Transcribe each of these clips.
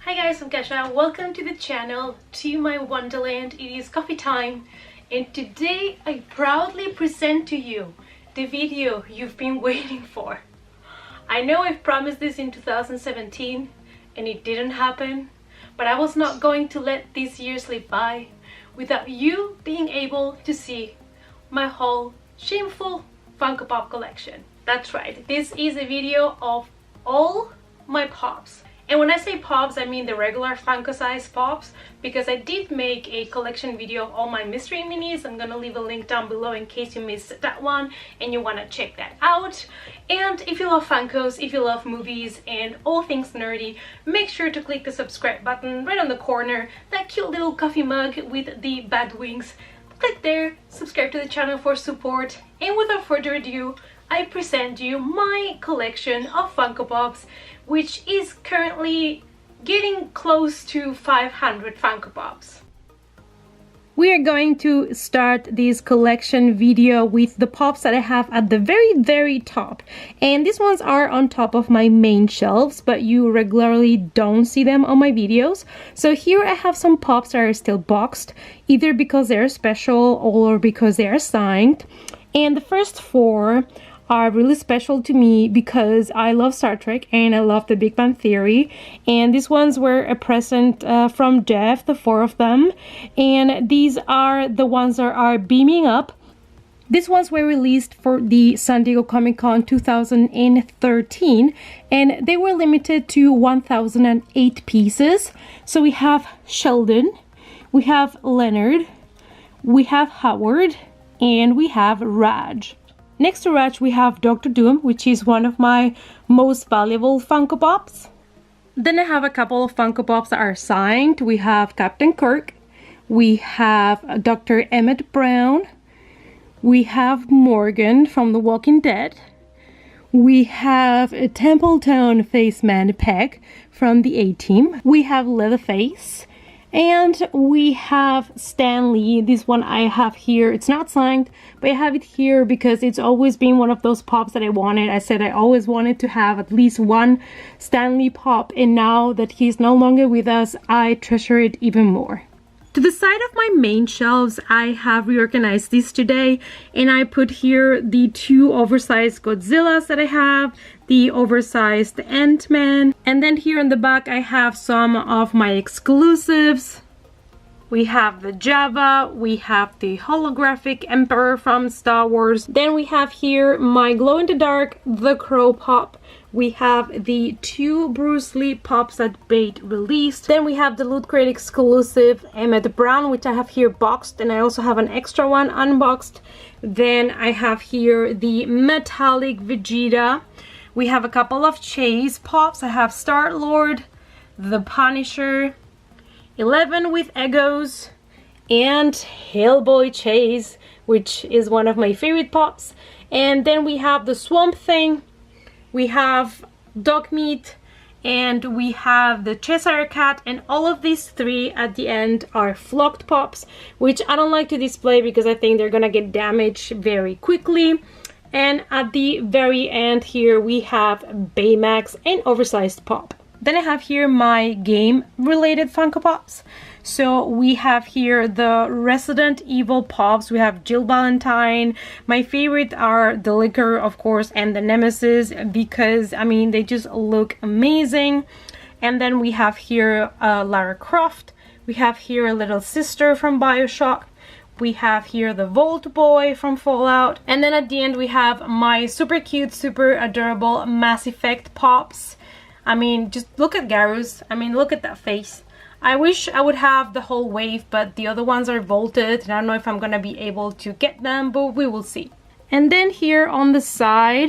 Hi guys, I'm Kasha. Welcome to the channel, to my wonderland. It is coffee time, and today I proudly present to you the video you've been waiting for. I know I've promised this in 2017 and it didn't happen, but I was not going to let this year slip by without you being able to see my whole shameful Funko Pop collection. That's right, this is a video of all my pops. And when I say pops, I mean the regular Funko size pops, because I did make a collection video of all my mystery minis. I'm gonna leave a link down below in case you missed that one and you wanna check that out. And if you love Funkos, if you love movies and all things nerdy, make sure to click the subscribe button right on the corner, that cute little coffee mug with the bat wings. Click there, subscribe to the channel for support, and without further ado, I present you my collection of Funko Pops, which is currently getting close to 500 Funko Pops. We are going to start this collection video with the pops that I have at the very top, and these ones are on top of my main shelves, but you regularly don't see them on my videos. So here I have some pops that are still boxed, either because they're special or because they are signed. And the first four are really special to me because I love Star Trek and I love the Big Bang Theory, and these ones were a present from Jeff, the four of them, and these are the ones that are beaming up. These ones were released for the San Diego Comic-Con 2013, and they were limited to 1008 pieces. So we have Sheldon, we have Leonard, we have Howard, and we have Raj. Next to Raj, we have Dr. Doom, which is one of my most valuable Funko Pops. Then I have a couple of Funko Pops that are signed. We have Captain Kirk, we have Dr. Emmett Brown, we have Morgan from The Walking Dead, we have a Templetown Faceman Peck from the A-Team, we have Leatherface, and we have Stan Lee. This one I have here. It's not signed, but I have it here because it's always been one of those pops that I wanted. I said I always wanted to have at least one Stan Lee pop, and now that he's no longer with us, I treasure it even more. To the side of my main shelves, I have reorganized these today, and I put here the two oversized Godzillas that I have, the oversized Ant-Man, and then here in the back I have some of my exclusives. We have the Jabba, we have the holographic Emperor from Star Wars, then we have here my glow-in-the-dark The Crow pop. We have the two Bruce Lee pops that Bait released. Then we have the Loot Crate exclusive Emmett Brown, which I have here boxed, and I also have an extra one unboxed. Then I have here the metallic Vegeta. We have a couple of Chase pops. I have Star-Lord, the Punisher, 11 with Egos, and Hellboy Chase, which is one of my favorite pops. And then we have the Swamp Thing, we have Dog Meat, and we have the Cheshire Cat, and all of these three at the end are flocked pops, which I don't like to display because I think they're gonna get damaged very quickly. And at the very end here we have Baymax and oversized pop. Then I have here my game related Funko Pops. So we have here the Resident Evil Pops. We have Jill Valentine. My favorite are the Liquor, of course, and the Nemesis, because I mean they just look amazing. And then we have here Lara Croft. We have here a little sister from BioShock. We have here the Vault Boy from Fallout. And then at the end we have my super cute, super adorable Mass Effect Pops. I mean, just look at Garrus. I mean, look at that face. I wish I would have the whole wave, but the other ones are vaulted, and I don't know if I'm gonna be able to get them, but we will see. And then here on the side,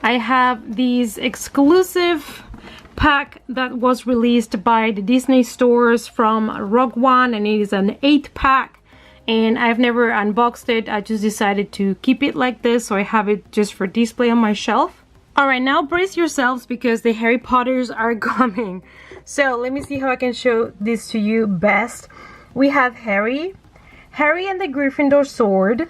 I have these exclusive pack that was released by the Disney stores from Rogue One, and it is an 8-pack. And I've never unboxed it. I just decided to keep it like this, so I have it just for display on my shelf. Alright, now brace yourselves because the Harry Potters are coming. So let me see how I can show this to you best. We have Harry and the Gryffindor sword,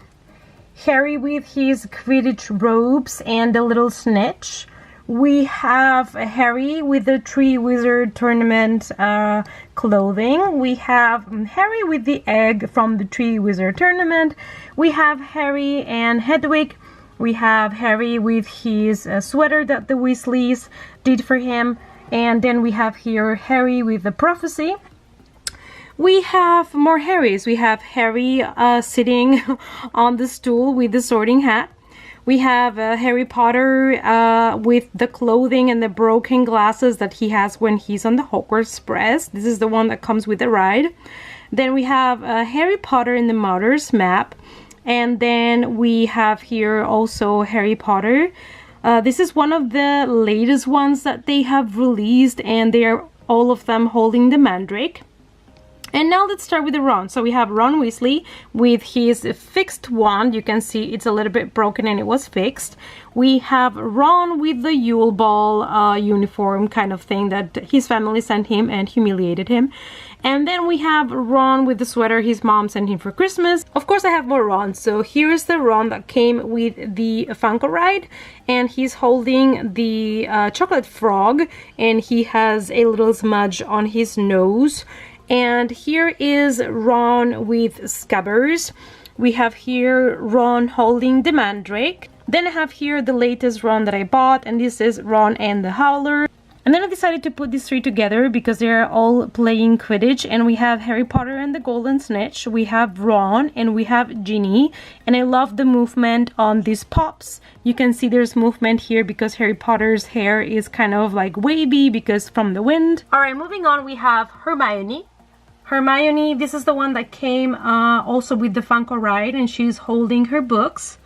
Harry with his Quidditch robes and the little snitch. We have Harry with the Tree Wizard Tournament clothing. We have Harry with the egg from the Tree Wizard Tournament. We have Harry and Hedwig. We have Harry with his sweater that the Weasleys did for him. And then we have here Harry with the prophecy. We have more Harrys. We have Harry sitting on the stool with the sorting hat. We have Harry Potter with the clothing and the broken glasses that he has when he's on the Hogwarts Express. This is the one that comes with the ride. Then we have Harry Potter in the Mother's Map. And then we have here also Harry Potter. This is one of the latest ones that they have released, and they are all of them holding the Mandrake. And now let's start with the Ron. So we have Ron Weasley with his fixed wand. You can see it's a little bit broken and it was fixed. We have Ron with the Yule Ball uniform kind of thing that his family sent him and humiliated him. And then we have Ron with the sweater his mom sent him for Christmas. Of course, I have more Ron. So here's the Ron that came with the Funko ride. And he's holding the chocolate frog. And he has a little smudge on his nose. And here is Ron with Scabbers. We have here Ron holding the Mandrake. Then I have here the latest Ron that I bought, and this is Ron and the Howler. And then I decided to put these three together because they're all playing Quidditch. And we have Harry Potter and the Golden Snitch. We have Ron and we have Ginny. And I love the movement on these pops. You can see there's movement here because Harry Potter's hair is kind of like wavy because from the wind. Alright, moving on, we have Hermione. Hermione, this is the one that came also with the Funko ride, and she's holding her books.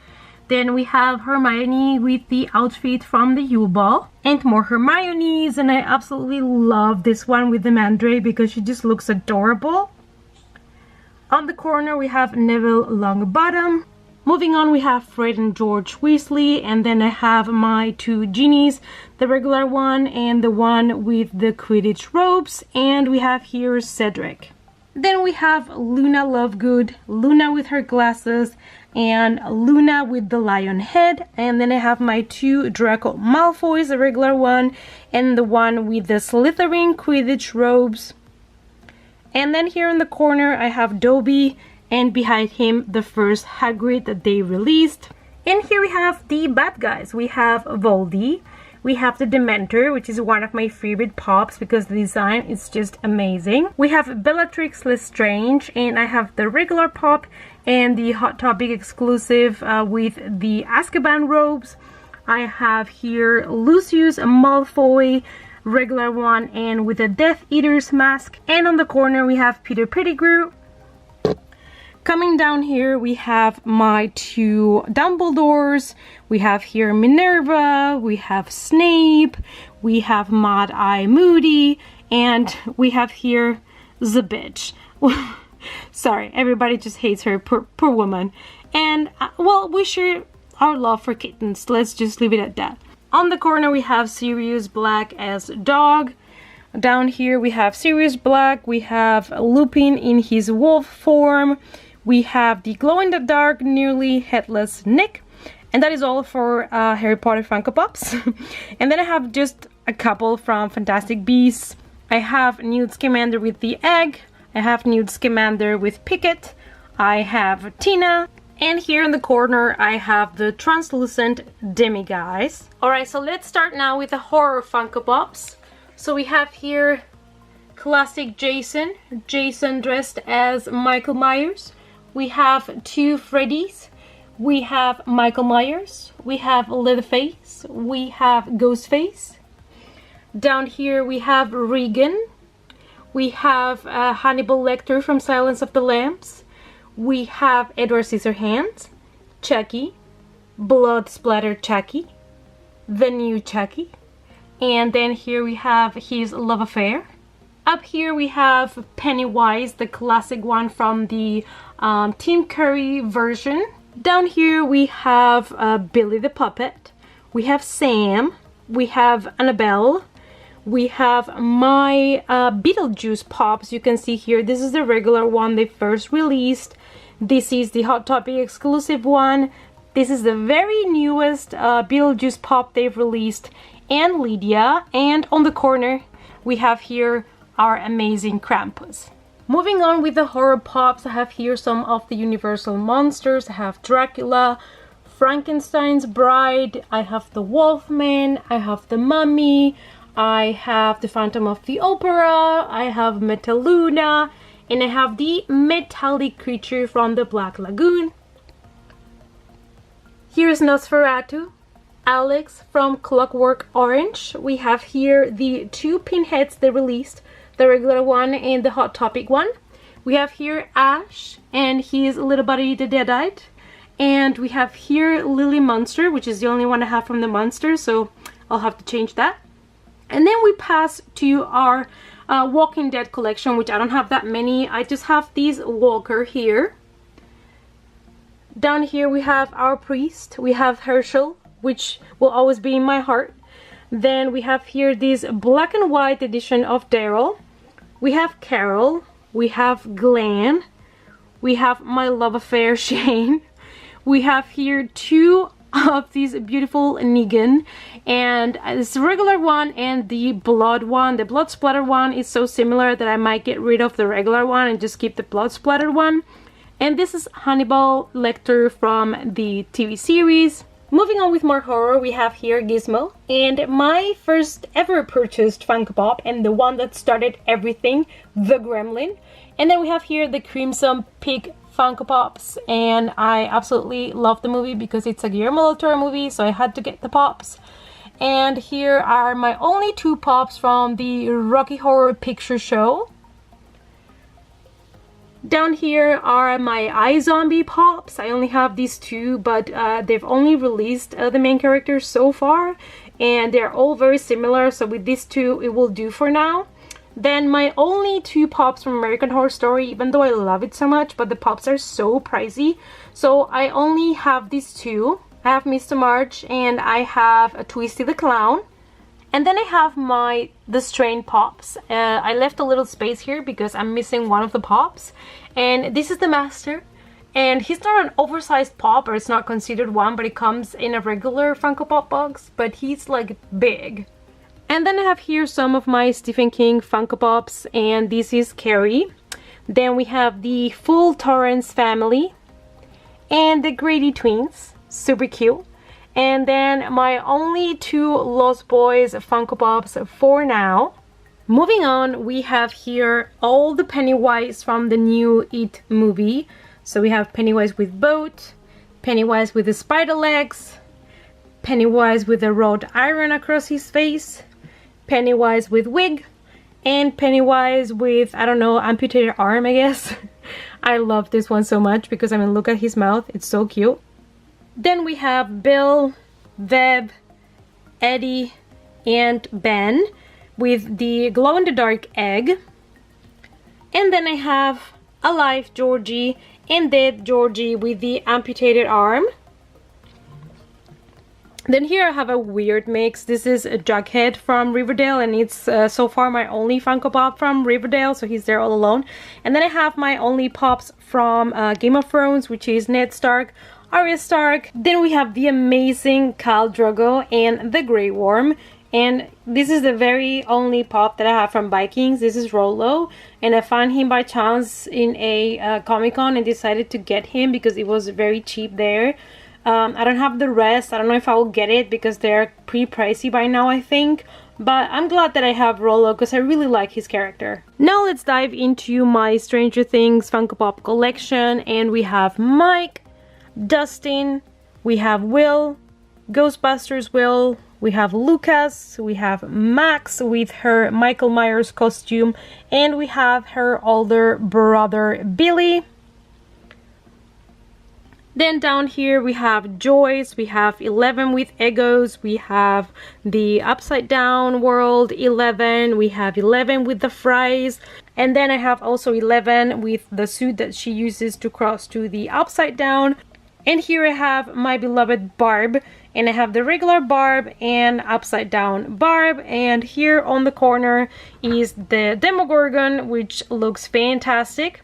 Then we have Hermione with the outfit from the Yule Ball. And more Hermiones, and I absolutely love this one with the Mandrake because she just looks adorable. On the corner we have Neville Longbottom. Moving on, we have Fred and George Weasley, and then I have my two genies, the regular one and the one with the Quidditch robes, and we have here Cedric. Then we have Luna Lovegood, Luna with her glasses, and Luna with the lion head. And then I have my two Draco Malfoys, the regular one, and the one with the Slytherin Quidditch robes. And then here in the corner I have Dobby, and behind him the first Hagrid that they released. And here we have the bad guys. We have Voldy, we have the Dementor, which is one of my favorite pops because the design is just amazing. We have Bellatrix Lestrange, and I have the regular pop and the Hot Topic exclusive with the Azkaban robes. I have here Lucius Malfoy, regular one, and with a Death Eater's mask. And on the corner we have Peter Pettigrew. Coming down here we have my two Dumbledores. We have here Minerva, we have Snape, we have Mad Eye Moody, and we have here the bitch. Sorry, everybody just hates her, poor woman. And well, we share our love for kittens, let's just leave it at that. On the corner we have Sirius Black as dog. Down here we have Sirius Black, we have Lupin in his wolf form. We have the glow-in-the-dark, nearly headless Nick. And that is all for Harry Potter Funko Pops. And then I have just a couple from Fantastic Beasts. I have Newt Scamander with the egg. I have Newt Scamander with Pickett. I have Tina. And here in the corner I have the translucent Demiguise. Alright, so let's start now with the horror Funko Pops. So we have here classic Jason. Jason dressed as Michael Myers. We have two Freddys, we have Michael Myers, we have Leatherface, we have Ghostface. Down here we have Regan, we have Hannibal Lecter from Silence of the Lambs, we have Edward Scissorhands, Chucky, Blood Splatter Chucky, the new Chucky, and then here we have his love affair. Up here we have Pennywise, the classic one from the Tim Curry version. Down here we have Billy the Puppet. We have Sam. We have Annabelle. We have my Beetlejuice pops. You can see here, this is the regular one they first released. This is the Hot Topic exclusive one. This is the very newest Beetlejuice pop they've released. and Lydia. And on the corner, we have here our amazing Krampus. Moving on with the horror pops, I have here some of the Universal monsters. I have Dracula, Frankenstein's bride, I have the Wolfman, I have the Mummy, I have the Phantom of the Opera, I have Metaluna, and I have the metallic creature from the Black Lagoon. Here's Nosferatu, Alex from Clockwork Orange. We have here the two pinheads they released, the regular one and the Hot Topic one. We have here Ash and his little buddy the Deadite. And we have here Lily Munster, which is the only one I have from the Munsters, so I'll have to change that. And then we pass to our Walking Dead collection, which I don't have that many. I just have these Walker here. Down here we have our priest. We have Herschel, which will always be in my heart. Then we have here this black and white edition of Daryl. We have Carol. We have Glenn. We have my love affair, Shane. We have here two of these beautiful Negan, and this regular one and the blood one. The blood splatter one is so similar that I might get rid of the regular one and just keep the blood splatter one. And this is Hannibal Lecter from the TV series. Moving on with more horror, we have here Gizmo, and my first ever purchased Funko Pop, and the one that started everything, the Gremlin. And then we have here the Crimson Pig Funko Pops, and I absolutely love the movie because it's a Guillermo del Toro movie, so I had to get the pops. And here are my only two pops from the Rocky Horror Picture Show. Down here are my iZombie pops. I only have these two, but they've only released the main characters so far, and they're all very similar, so with these two it will do for now. Then my only two pops from American Horror Story, even though I love it so much, but the pops are so pricey, so I only have these two. I have Mr. March and I have a Twisty the Clown. And then I have the Strain pops. I left a little space here because I'm missing one of the pops. And this is the Master. And he's not an oversized pop, or it's not considered one, but it comes in a regular Funko Pop box, but he's like big. And then I have here some of my Stephen King Funko Pops, and this is Carrie. Then we have the full Torrance family and the Grady twins, super cute. And then my only two Lost Boys Funko Pops for now. Moving on, we have here all the Pennywise from the new It movie. So we have Pennywise with boat, Pennywise with the spider legs, Pennywise with a wrought iron across his face, Pennywise with wig, and Pennywise with, I don't know, amputated arm, I guess. I love this one so much because, I mean, look at his mouth, it's so cute. Then we have Bill, Veb, Eddie, and Ben with the glow-in-the-dark egg. And then I have Alive Georgie and Dead Georgie with the amputated arm. Then here I have a weird mix. This is a Jughead from Riverdale, and it's so far my only Funko Pop from Riverdale, so he's there all alone. And then I have my only pops from Game of Thrones, which is Ned Stark, Arya Stark. Then we have the amazing Khal Drogo and the Grey Worm. And this is the very only pop that I have from Vikings. This is Rollo, and I found him by chance in a Comic-Con and decided to get him because it was very cheap there. I don't have the rest. I don't know if I will get it because they're pretty pricey by now, I think. But I'm glad that I have Rollo because I really like his character. Now let's dive into my Stranger Things Funko Pop collection. And we have Mike, Dustin, we have Will, Ghostbusters Will, we have Lucas, we have Max with her Michael Myers costume, and we have her older brother Billy. Then down here we have Joyce, we have 11 with Egos, we have the Upside Down World 11, we have 11 with the fries, and then I have also 11 with the suit that she uses to cross to the Upside Down. And here I have my beloved Barb, and I have the regular Barb and Upside Down Barb, and here on the corner is the Demogorgon, which looks fantastic.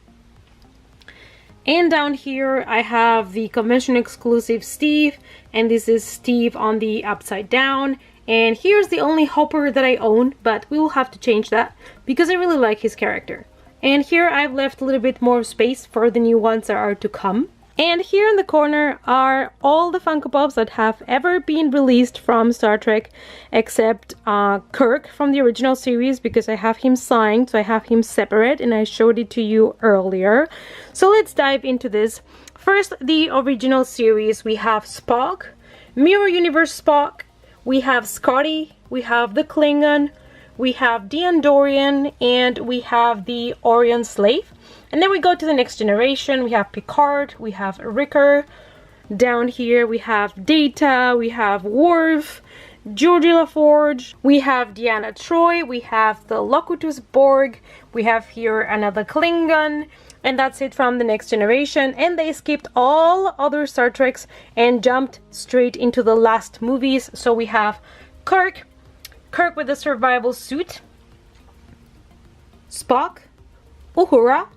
And down here I have the convention exclusive Steve, and this is Steve on the Upside Down. And here's the only Hopper that I own, but we will have to change that because I really like his character. And here I've left a little bit more space for the new ones that are to come. And here in the corner are all the Funko Pops that have ever been released from Star Trek, except Kirk from the original series, because I have him signed, so I have him separate, and I showed it to you earlier. So let's dive into this. First, the original series. We have Spock, Mirror Universe Spock, we have Scotty, we have the Klingon, we have the Andorian, and we have the Orion Slave. And then we go to the Next Generation. We have Picard, we have Riker. Down here we have Data, we have Worf, Geordi LaForge, we have Deanna Troi, we have the Locutus Borg, we have here another Klingon, and that's it from the Next Generation. And they skipped all other Star Treks and jumped straight into the last movies. So we have Kirk with the survival suit, Spock, Uhura,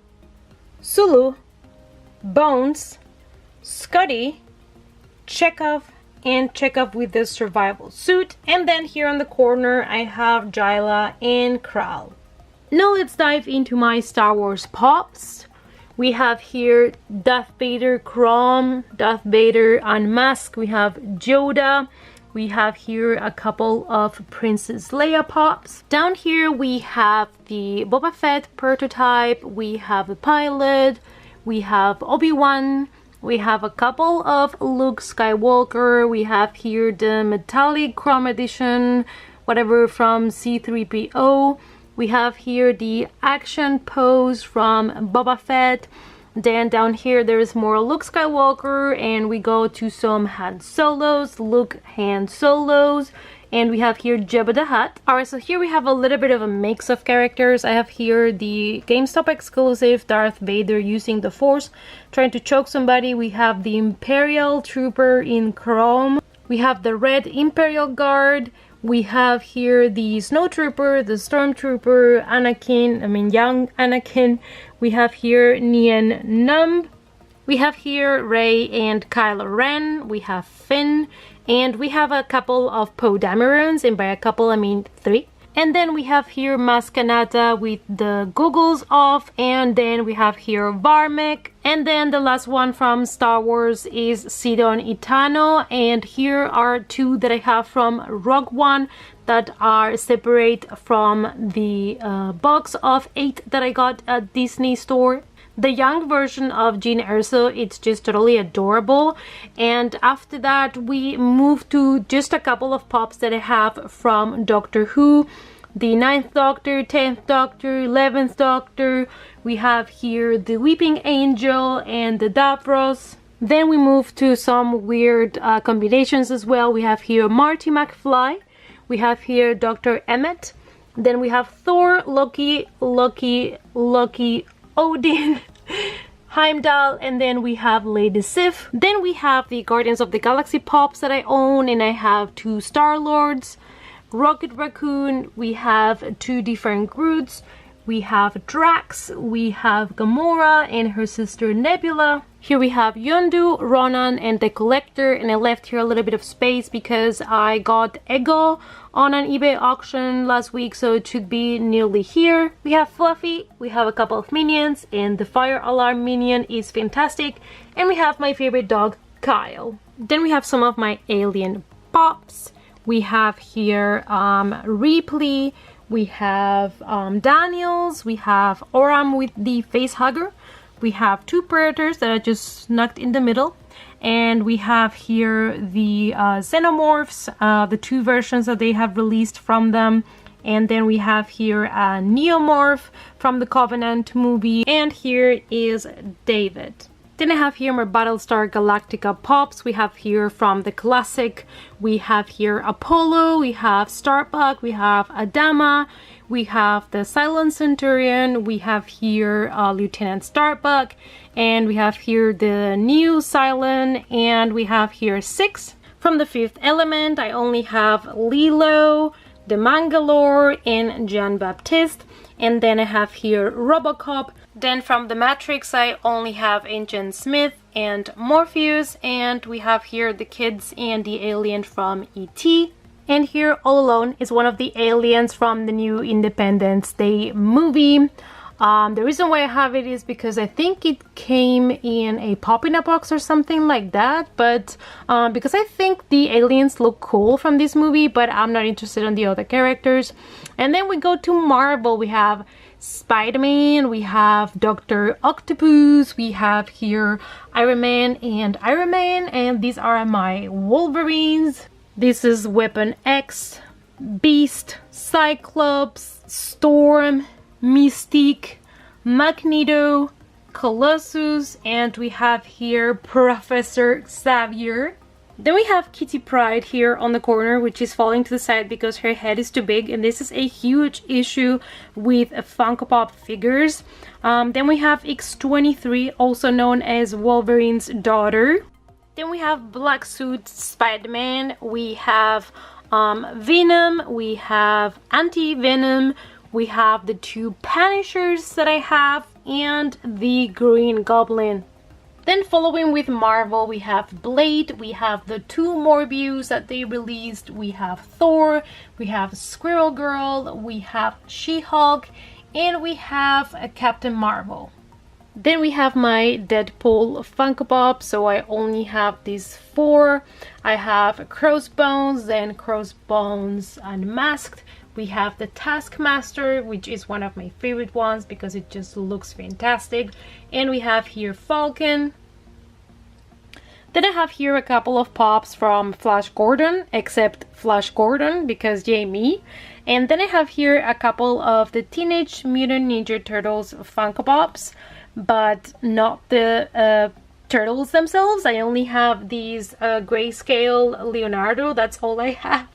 Sulu, Bones, Scotty, Chekhov, and Chekhov with the survival suit. And then here on the corner I have Jyla and Kral. Now let's dive into my Star Wars Pops. We have here Darth Vader Chrome, Darth Vader Unmasked, we have Yoda, we have here a couple of Princess Leia Pops. Down here we have the Boba Fett prototype, we have the pilot, we have Obi-Wan, we have a couple of Luke Skywalker, we have here the metallic chrome edition, whatever, from C-3PO. We have here the action pose from Boba Fett. Then down here there is more Luke Skywalker, and we go to some Han Solos, Luke Han Solos, and we have here Jabba the Hutt. Alright, so here we have a little bit of a mix of characters. I have here the GameStop exclusive Darth Vader using the Force, trying to choke somebody. We have the Imperial Trooper in chrome. We have the Red Imperial Guard. We have here the Snowtrooper, the Stormtrooper, young Anakin. We have here Nien Numb. We have here Rey and Kylo Ren. We have Finn. And we have a couple of Poe Damerons, and by a couple I mean 3. And then we have here Maz Kanata with the goggles off, and then we have here Varmek. And then the last one from Star Wars is Sidon Itano, and here are 2 that I have from Rogue One that are separate from the box of 8 that I got at Disney Store. The young version of Jyn Erso, it's just totally adorable. And after that we move to just a couple of pops that I have from Doctor Who. The 9th Doctor, 10th Doctor, 11th Doctor. We have here the Weeping Angel and the Davros. Then we move to some weird combinations as well. We have here Marty McFly. We have here Dr. Emmett. Then we have Thor, Loki, Odin, Heimdall, and then we have Lady Sif. Then we have the Guardians of the Galaxy Pops that I own, and I have 2 Star-Lords, Rocket Raccoon, we have 2 different Groots, we have Drax, we have Gamora and her sister Nebula. Here we have Yondu, Ronan, and the Collector, and I left here a little bit of space because I got Ego on an eBay auction last week, so it should be nearly here. We have Fluffy, we have a couple of minions, and the Fire Alarm minion is fantastic, and we have my favorite dog, Kyle. Then we have some of my alien pops. We have here Ripley, we have Daniels, we have Oram with the face hugger, we have 2 Predators that are just snuck in the middle, and we have here the Xenomorphs, the 2 versions that they have released from them, and then we have here a Neomorph from the Covenant movie, and here is David. Then I have here my Battlestar Galactica pops. We have here from the classic, we have here Apollo, we have Starbuck, we have Adama, we have the Silent Centurion, we have here Lieutenant Starbuck, and we have here the new Cylon, and we have here 6. From the Fifth Element, I only have Lilo, the Mangalore, and Jean-Baptiste. And then I have here Robocop. Then from the Matrix, I only have Agent Smith and Morpheus. And we have here the kids and the alien from E.T. And here All Alone is one of the aliens from the new Independence Day movie. The reason why I have it is because I think it came in a pop-in-a box or something like that, but because I think the aliens look cool from this movie, but I'm not interested in the other characters. And then we go to Marvel. We have Spider-Man, we have Dr. Octopus, we have here Iron Man, and these are my Wolverines. This is Weapon X, Beast, Cyclops, Storm, Mystique, Magneto, Colossus, and we have here Professor Xavier. Then we have Kitty Pryde here on the corner, which is falling to the side because her head is too big, and this is a huge issue with Funko Pop figures. Then we have X-23, also known as Wolverine's daughter. Then we have Black Suit Spider-Man, we have Venom, we have Anti-Venom, we have the two Punishers that I have, and the Green Goblin. Then following with Marvel, we have Blade, we have the two Morbius that they released, we have Thor, we have Squirrel Girl, we have She-Hulk, and we have Captain Marvel. Then we have my Deadpool Funko Pop, so I only have these four. I have Crossbones, then Crossbones Unmasked. We have the Taskmaster, which is one of my favorite ones because it just looks fantastic. And we have here Falcon. Then I have here a couple of pops from Flash Gordon, except Flash Gordon because yay me. And then I have here a couple of the Teenage Mutant Ninja Turtles Funko Pops, but not the turtles themselves. I only have these grayscale Leonardo, that's all I have.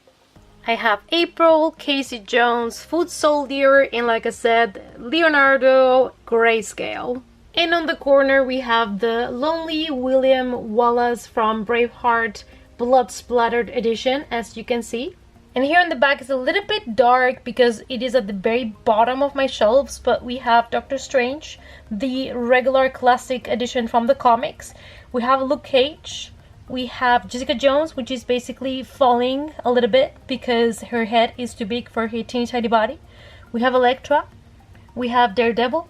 I have April, Casey Jones, Foot Soldier, and like I said, Leonardo grayscale. And on the corner we have the Lonely William Wallace from Braveheart Blood Splattered Edition, as you can see. And here in the back is a little bit dark because it is at the very bottom of my shelves, but we have Doctor Strange, the regular classic edition from the comics. We have Luke Cage. We have Jessica Jones, which is basically falling a little bit because her head is too big for her teeny tiny body. We have Elektra. We have Daredevil.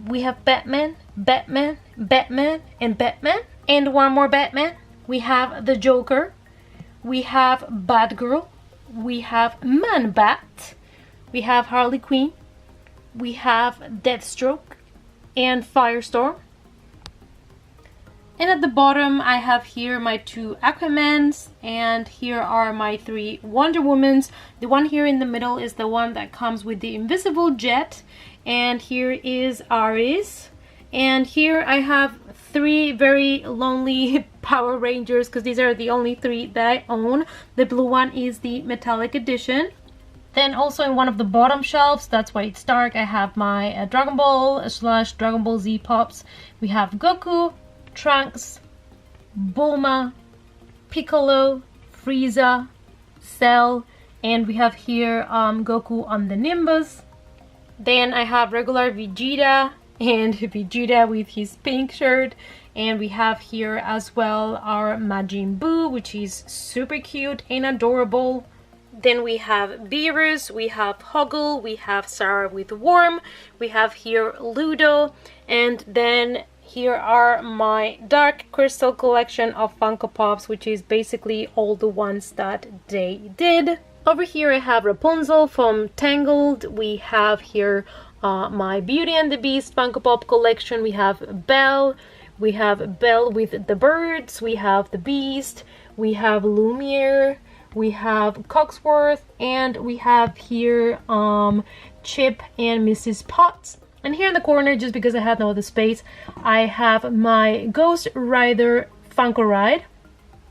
We have Batman, Batman, Batman, and Batman. And one more Batman. We have the Joker. We have Batgirl. We have Man-Bat. We have Harley Quinn. We have Deathstroke and Firestorm. And at the bottom I have here my two Aquamans, and here are my three Wonder Womans. The one here in the middle is the one that comes with the invisible jet, and here is Ares. And here I have three very lonely Power Rangers because these are the only three that I own. The blue one is the metallic edition. Then also in one of the bottom shelves, that's why it's dark, I have my Dragon Ball / Dragon Ball Z Pops. We have Goku, Trunks, Bulma, Piccolo, Frieza, Cell, and we have here Goku on the Nimbus. Then I have regular Vegeta and Vegeta with his pink shirt, and we have here as well our Majin Buu, which is super cute and adorable. Then we have Beerus, we have Hoggle, we have Sarah with Worm, we have here Ludo, and then here are my Dark Crystal collection of Funko Pops, which is basically all the ones that they did. Over here I have Rapunzel from Tangled. We have here my Beauty and the Beast Funko Pop collection. We have Belle. We have Belle with the birds. We have the Beast. We have Lumiere. We have Cogsworth. And we have here Chip and Mrs. Potts. And here in the corner, just because I have no other space, I have my Ghost Rider Funko Ride.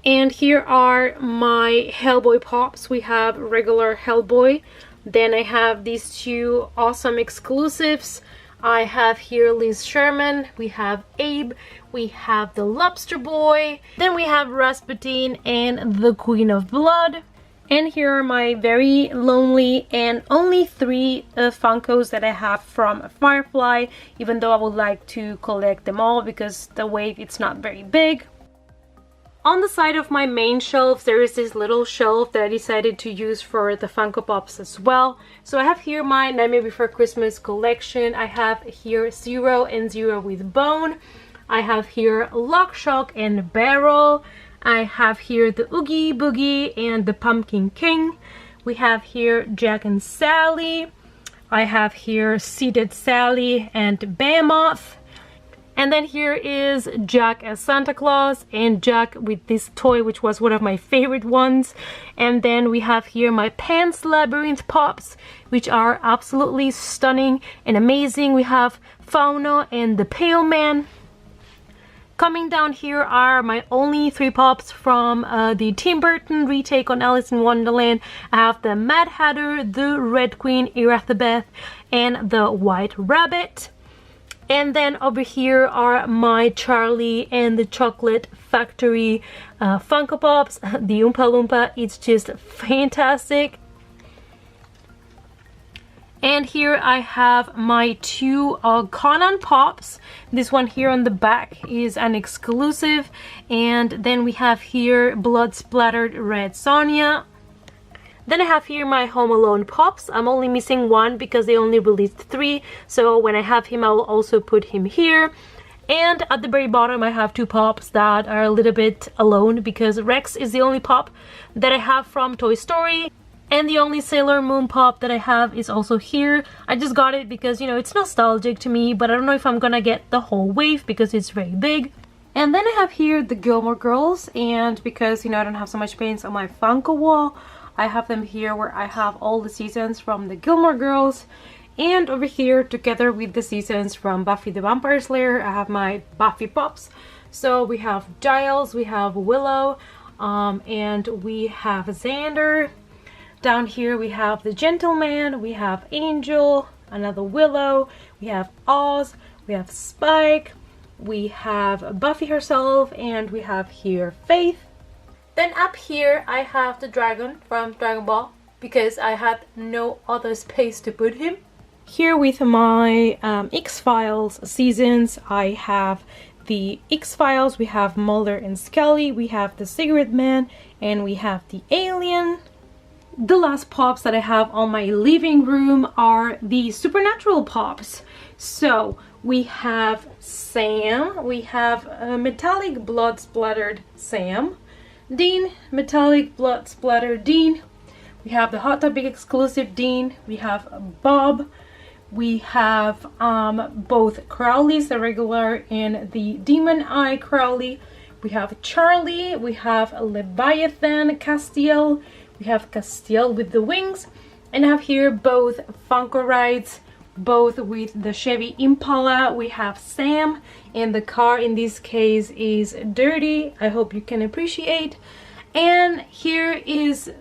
And here are my Hellboy Pops. We have regular Hellboy. Then I have these two awesome exclusives. I have here Liz Sherman. We have Abe. We have the Lobster Boy. Then we have Rasputin and the Queen of Blood. And here are my very lonely and only three Funkos that I have from Firefly, even though I would like to collect them all because the wave it's not very big. On the side of my main shelf, there is this little shelf that I decided to use for the Funko Pops as well. So I have here my Nightmare Before Christmas collection. I have here Zero and Zero with Bone. I have here Lock, Shock and Barrel. I have here the Oogie Boogie and the Pumpkin King. We have here Jack and Sally. I have here Seated Sally and Behemoth. And then here is Jack as Santa Claus and Jack with this toy, which was one of my favorite ones. And then we have here my Pan's Labyrinth Pops, which are absolutely stunning and amazing. We have Fauno and the Pale Man. Coming down here are my only 3 pops from the Tim Burton retake on Alice in Wonderland. I have the Mad Hatter, the Red Queen, Elizabeth, and the White Rabbit. And then over here are my Charlie and the Chocolate Factory Funko Pops. The Oompa Loompa, it's just fantastic. And here I have my 2 Conan Pops. This one here on the back is an exclusive. And then we have here Blood Splattered Red Sonja. Then I have here my Home Alone Pops. I'm only missing 1 because they only released 3. So when I have him, I will also put him here. And at the very bottom, I have 2 pops that are a little bit alone because Rex is the only pop that I have from Toy Story. And the only Sailor Moon pop that I have is also here. I just got it because, you know, it's nostalgic to me, but I don't know if I'm gonna get the whole wave because it's very big. And then I have here the Gilmore Girls, and because, you know, I don't have so much space on my Funko wall, I have them here where I have all the seasons from the Gilmore Girls. And over here, together with the seasons from Buffy the Vampire Slayer, I have my Buffy Pops. So we have Giles, we have Willow, and we have Xander. Down here we have the Gentleman, we have Angel, another Willow, we have Oz, we have Spike, we have Buffy herself, and we have here Faith. Then up here I have the dragon from Dragon Ball because I had no other space to put him. Here with my X-Files seasons, I have the X-Files, we have Mulder and Scully, we have the Cigarette Man, and we have the Alien. The last pops that I have on my living room are the Supernatural Pops. So we have Sam, we have Metallic Blood Splattered Sam, Dean, Metallic Blood Splattered Dean, we have the Hot Topic exclusive Dean, we have Bob, we have both Crowleys, the regular and the Demon Eye Crowley, we have Charlie, we have Leviathan Castiel, we have Castiel with the wings, and I have here both Funko rides, both with the Chevy Impala. We have Sam, and the car in this case is dirty. I hope you can appreciate. And here is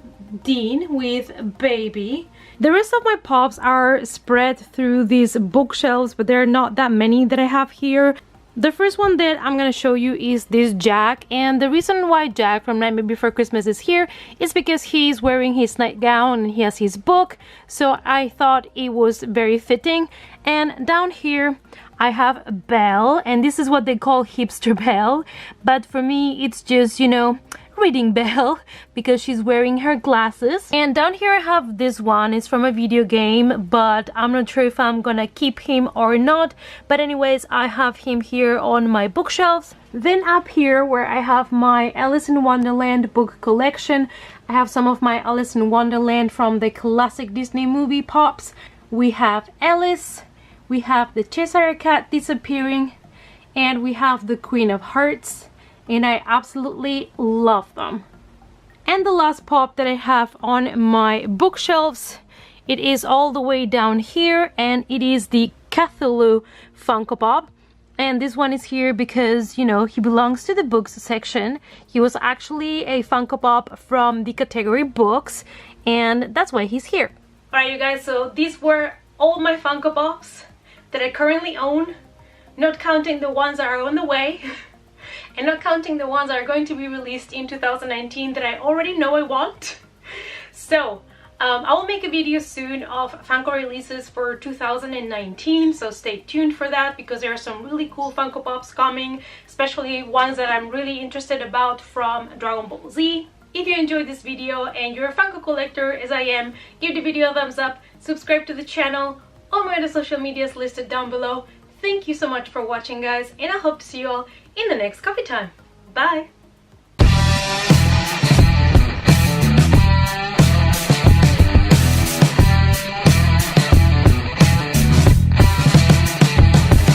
Dean with Baby. The rest of my pops are spread through these bookshelves, but there are not that many that I have here. The first one that I'm gonna show you is this Jack, and the reason why Jack from Nightmare Before Christmas is here is because he's wearing his nightgown and he has his book, so I thought it was very fitting. And down here I have Belle, and this is what they call hipster Belle, but for me it's just, you know, reading Belle because she's wearing her glasses. And down here I have this one. It's from a video game, but I'm not sure if I'm gonna keep him or not. But anyways, I have him here on my bookshelves. Then up here where I have my Alice in Wonderland book collection, I have some of my Alice in Wonderland from the classic Disney movie pops. We have Alice, we have the Cheshire Cat disappearing, and we have the Queen of Hearts. And I absolutely love them. And the last pop that I have on my bookshelves, it is all the way down here, and it is the Cthulhu Funko Pop. And this one is here because, you know, he belongs to the books section. He was actually a Funko Pop from the category books, and that's why he's here. Alright you guys, so these were all my Funko Pops that I currently own, not counting the ones that are on the way. And not counting the ones that are going to be released in 2019 that I already know I want. So, I will make a video soon of Funko releases for 2019, so stay tuned for that because there are some really cool Funko Pops coming, especially ones that I'm really interested about from Dragon Ball Z. If you enjoyed this video and you're a Funko collector as I am, give the video a thumbs up, subscribe to the channel, all my other social medias listed down below. Thank you so much for watching, guys, and I hope to see you all in the next coffee time. Bye!